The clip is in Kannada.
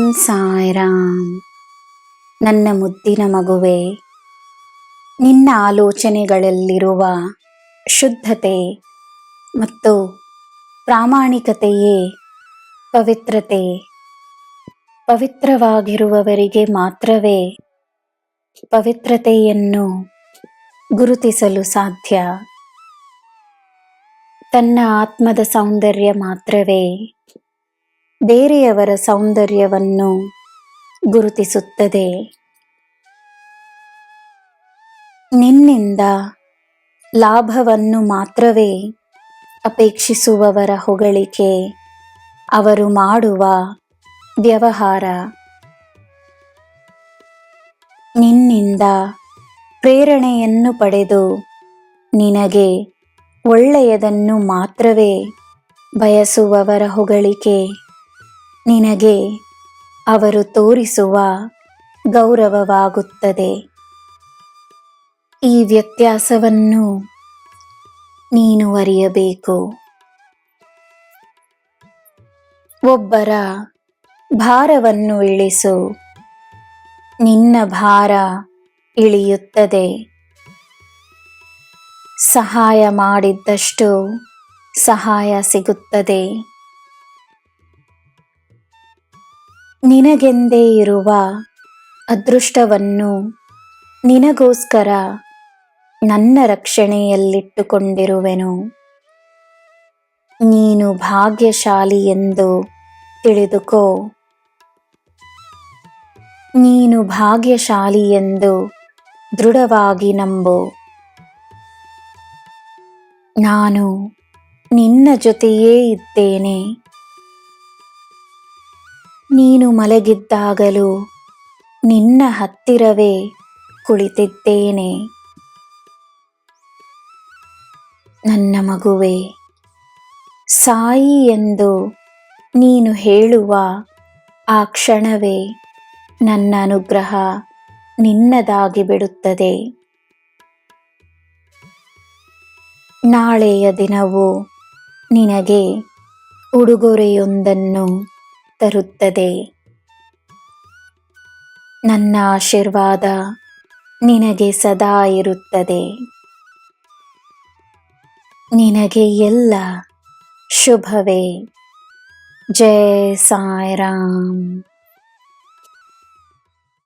ಓಂ ಸಾಯಿರಾಮ್. ನನ್ನ ಮುದ್ದಿನ ಮಗುವೆ, ನಿನ್ನ ಆಲೋಚನೆಗಳಲ್ಲಿರುವ ಶುದ್ಧತೆ ಮತ್ತು ಪ್ರಾಮಾಣಿಕತೆಯೇ ಪವಿತ್ರತೆ. ಪವಿತ್ರವಾಗಿರುವವರಿಗೆ ಮಾತ್ರವೇ ಪವಿತ್ರತೆಯನ್ನು ಗುರುತಿಸಲು ಸಾಧ್ಯ. ತನ್ನ ಆತ್ಮದ ಸೌಂದರ್ಯ ಮಾತ್ರವೇ ಬೇರೆಯವರ ಸೌಂದರ್ಯವನ್ನು ಗುರುತಿಸುತ್ತದೆ. ನಿನ್ನಿಂದ ಲಾಭವನ್ನು ಮಾತ್ರವೇ ಅಪೇಕ್ಷಿಸುವವರ ಹೊಗಳಿಕೆ ಅವರು ಮಾಡುವ ವ್ಯವಹಾರ. ನಿನ್ನಿಂದ ಪ್ರೇರಣೆಯನ್ನು ಪಡೆದು ನಿನಗೆ ಒಳ್ಳೆಯದನ್ನು ಮಾತ್ರವೇ ಬಯಸುವವರ ಹೊಗಳಿಕೆ ನಿನಗೆ ಅವರು ತೋರಿಸುವ ಗೌರವವಾಗುತ್ತದೆ. ಈ ವ್ಯತ್ಯಾಸವನ್ನು ನೀನು ಅರಿಯಬೇಕು. ಒಬ್ಬರ ಭಾರವನ್ನು ಇಳಿಸು, ನಿನ್ನ ಭಾರ ಇಳಿಯುತ್ತದೆ. ಸಹಾಯ ಮಾಡಿದ್ದಷ್ಟು ಸಹಾಯ ಸಿಗುತ್ತದೆ. ನಿನಗೆಂದೇ ಇರುವ ಅದೃಷ್ಟವನ್ನು ನಿನಗೋಸ್ಕರ ನನ್ನ ರಕ್ಷಣೆಯಲ್ಲಿಟ್ಟುಕೊಂಡಿರುವೆನು. ನೀನು ಭಾಗ್ಯಶಾಲಿ ಎಂದು ತಿಳಿದುಕೋ. ನೀನು ಭಾಗ್ಯಶಾಲಿ ಎಂದು ದೃಢವಾಗಿ ನಂಬು. ನಾನು ನಿನ್ನ ಜೊತೆಯೇ ಇದ್ದೇನೆ. ನೀನು ಮಲಗಿದ್ದಾಗಲೂ ನಿನ್ನ ಹತ್ತಿರವೇ ಕುಳಿತಿದ್ದೇನೆ. ನನ್ನ ಮಗುವೆ, ಸಾಯಿ ಎಂದು ನೀನು ಹೇಳುವ ಆ ಕ್ಷಣವೇ ನನ್ನ ಅನುಗ್ರಹ ನಿನ್ನದಾಗಿ ಬಿಡುತ್ತದೆ. ನಾಳೆಯ ದಿನವು ನಿನಗೆ ಉಡುಗೊರೆಯೊಂದನ್ನು ತರುತ್ತದೆ. ನನ್ನ ಆಶೀರ್ವಾದ ನಿನಗೆ ಸದಾ ಇರುತ್ತದೆ. ನಿನಗೆ ಎಲ್ಲ ಶುಭವೇ. ಜೈ ಸಾಯಿರಾಮ್.